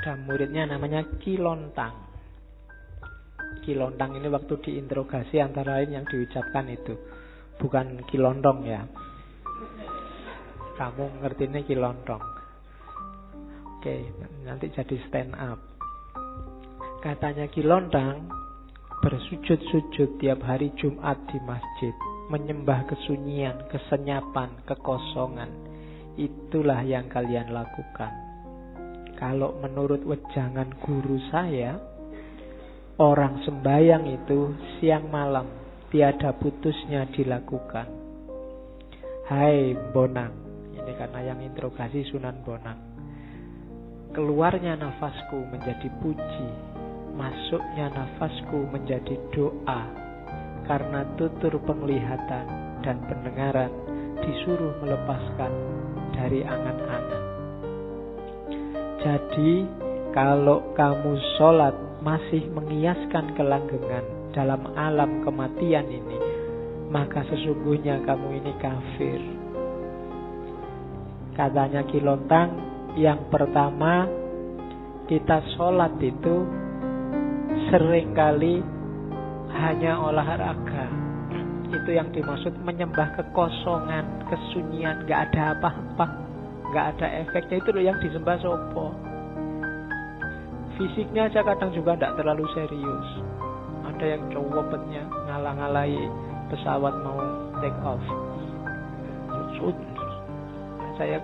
ada muridnya namanya Ki Lontang. Ki Lontang ini waktu diinterogasi antara lain yang diucapkan itu, bukan Ki Lontong ya. Kamu ngerti ini Ki Lontong. Oke, nanti jadi stand up. Katanya Ki Lontang, bersujud-sujud tiap hari Jumat di masjid, menyembah kesunyian, kesenyapan, kekosongan. Itulah yang kalian lakukan. Kalau menurut wejangan guru saya, orang sembahyang itu siang malam tiada putusnya dilakukan. Hai Bonang, ini karena yang interogasi Sunan Bonang. Keluarnya nafasku menjadi puji, masuknya nafasku menjadi doa. Karena tutur penglihatan dan pendengaran disuruh melepaskan dari angan-angan. Jadi kalau kamu sholat masih mengiaskan kelanggengan dalam alam kematian ini, maka sesungguhnya kamu ini kafir. Katanya Ki Lontang, yang pertama, kita sholat itu seringkali hanya olahraga. Itu yang dimaksud menyembah kekosongan, kesunyian, gak ada apa-apa, gak ada efeknya. Itu loh yang disembah sopo. Fisiknya aja kadang juga tidak terlalu serius. Ada yang cowopetnya ngalah-ngalahi pesawat mau take off. Saya,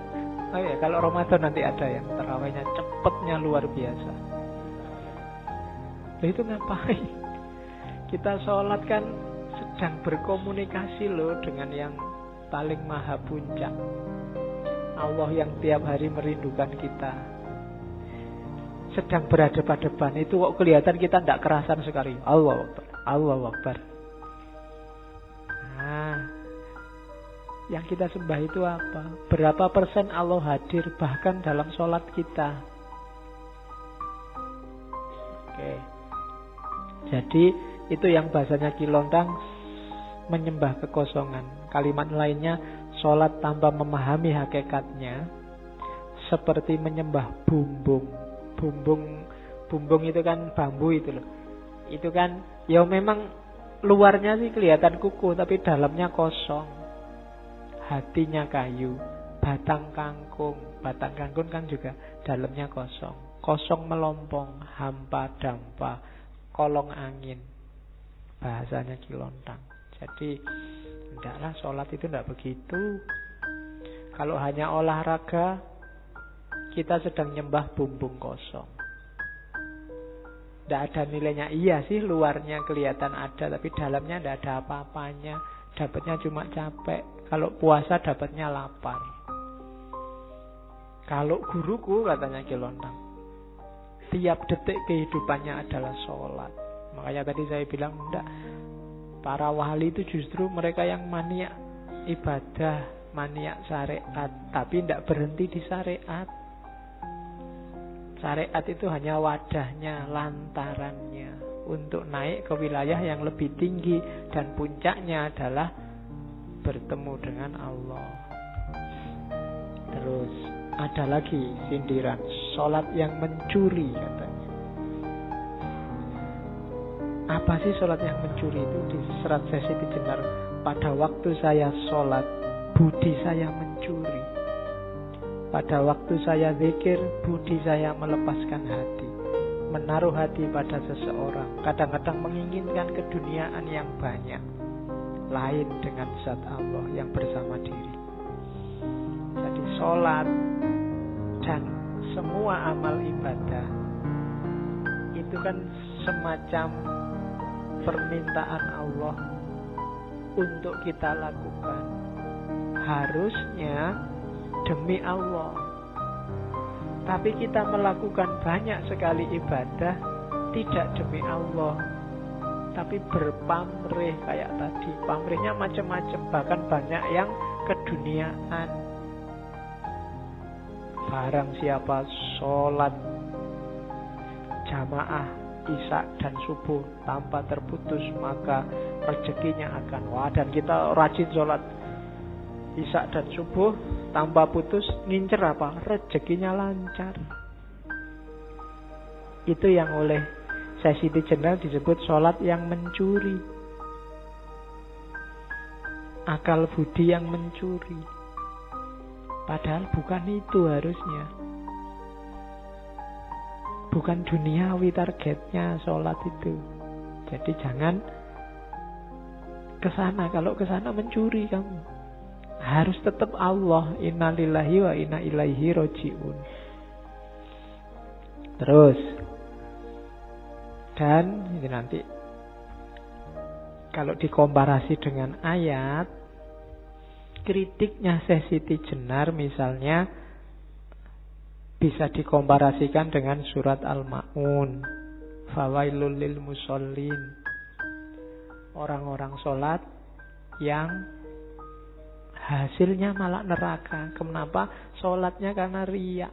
kalau Ramadan nanti ada yang terawihnya cepetnya luar biasa. Loh itu ngapain? Kita sholat kan sedang berkomunikasi loh dengan yang paling maha puncak, Allah yang tiap hari merindukan kita. Sedang berhadapan-hadapan itu kok kelihatan kita tidak kerasan sekali. Allahu Akbar, Allahu Akbar. Nah, yang kita sembah itu apa? Berapa persen Allah hadir bahkan dalam sholat kita? Oke. Jadi itu yang bahasanya Ki Lontang, menyembah kekosongan. Kalimat lainnya, sholat tanpa memahami hakikatnya seperti menyembah bumbung. Bumbung itu kan bambu itu loh. Itu kan ya memang luarnya sih kelihatan kukuh tapi dalamnya kosong. Hatinya kayu, batang kangkung kan juga dalamnya kosong. Kosong melompong, hampa dampa, kolong angin. Bahasanya Ki Lontang. Jadi hendaklah sholat itu tidak begitu. Kalau hanya olahraga, kita sedang nyembah bumbung kosong. Tidak ada nilainya. Iya sih luarnya kelihatan ada, tapi dalamnya tidak ada apa-apanya. Dapatnya cuma capek. Kalau puasa dapatnya lapar. Kalau guruku, katanya Ki Lontang, tiap detik kehidupannya adalah sholat. Makanya tadi saya bilang enggak, para wali itu justru mereka yang maniak ibadah, maniak syariat, tapi tidak berhenti di syariat. Syariat itu hanya wadahnya, lantarannya untuk naik ke wilayah yang lebih tinggi, dan puncaknya adalah bertemu dengan Allah. Terus ada lagi sindiran, sholat yang mencuri katanya. Apa sih sholat yang mencuri itu? Di serat Sesi Jenar, pada waktu saya sholat, budi saya mencuri. Pada waktu saya zikir, budi saya melepaskan hati, menaruh hati pada seseorang. Kadang-kadang menginginkan keduniaan yang banyak, lain dengan zat Allah yang bersama diri. Jadi sholat dan semua amal ibadah itu kan semacam permintaan Allah untuk kita lakukan. Harusnya demi Allah. Tapi kita melakukan banyak sekali ibadah tidak demi Allah, tapi berpamrih kayak tadi. Pamrihnya macam-macam, bahkan banyak yang keduniaan. Barang siapa sholat jamaah Isya dan subuh tanpa terputus, maka rezekinya akan dan kita rajin sholat Isya dan subuh tanpa putus, ngincer apa? Rezekinya lancar. Itu yang oleh Syekh Siti Jenar disebut sholat yang mencuri. Akal budi yang mencuri. Padahal bukan itu harusnya. Bukan duniawi targetnya sholat itu. Jadi jangan kesana. Kalau kesana mencuri kamu. Harus tetap Allah. Inna lillahi wa inna ilaihi roji'un. Terus. Dan ini nanti kalau dikomparasi dengan ayat, kritiknya Syekh Siti Jenar misalnya bisa dikomparasikan dengan surat Al-Ma'un. Fawailul lil musallin. Orang-orang sholat yang hasilnya malah neraka. Kenapa? Sholatnya karena riya.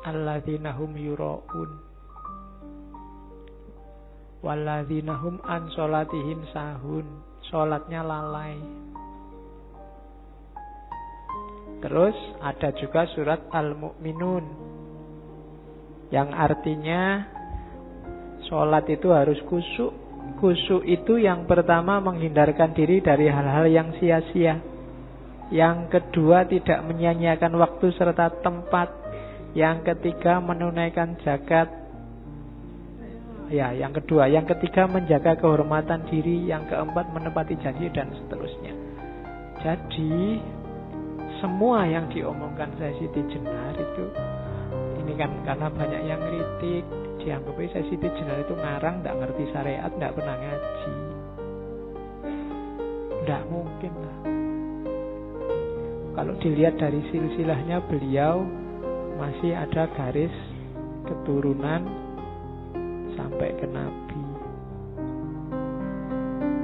Alladzina hum yura'un walladzina hum an sholatihim sahun. Sholatnya lalai. Terus ada juga surat Al-Mu'minun yang artinya sholat itu harus khusyuk. Khusyuk itu yang pertama menghindar diri dari hal-hal yang sia-sia. Yang kedua tidak menyia-nyiakan waktu serta tempat. Yang ketiga menunaikan zakat. Ya, yang kedua. Yang ketiga menjaga kehormatan diri. Yang keempat menepati janji dan seterusnya. Jadi semua yang diomongkan Syekh Siti Jenar itu, ini kan karena banyak yang kritik, dianggapnya Syekh Siti Jenar itu ngarang, tidak ngerti syariat, tidak pernah ngaji. Tidak mungkin lah. Kalau dilihat dari silsilahnya beliau masih ada garis keturunan sampai ke Nabi.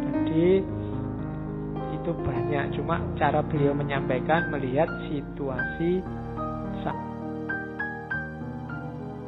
Jadi itu banyak. Cuma cara beliau menyampaikan melihat situasi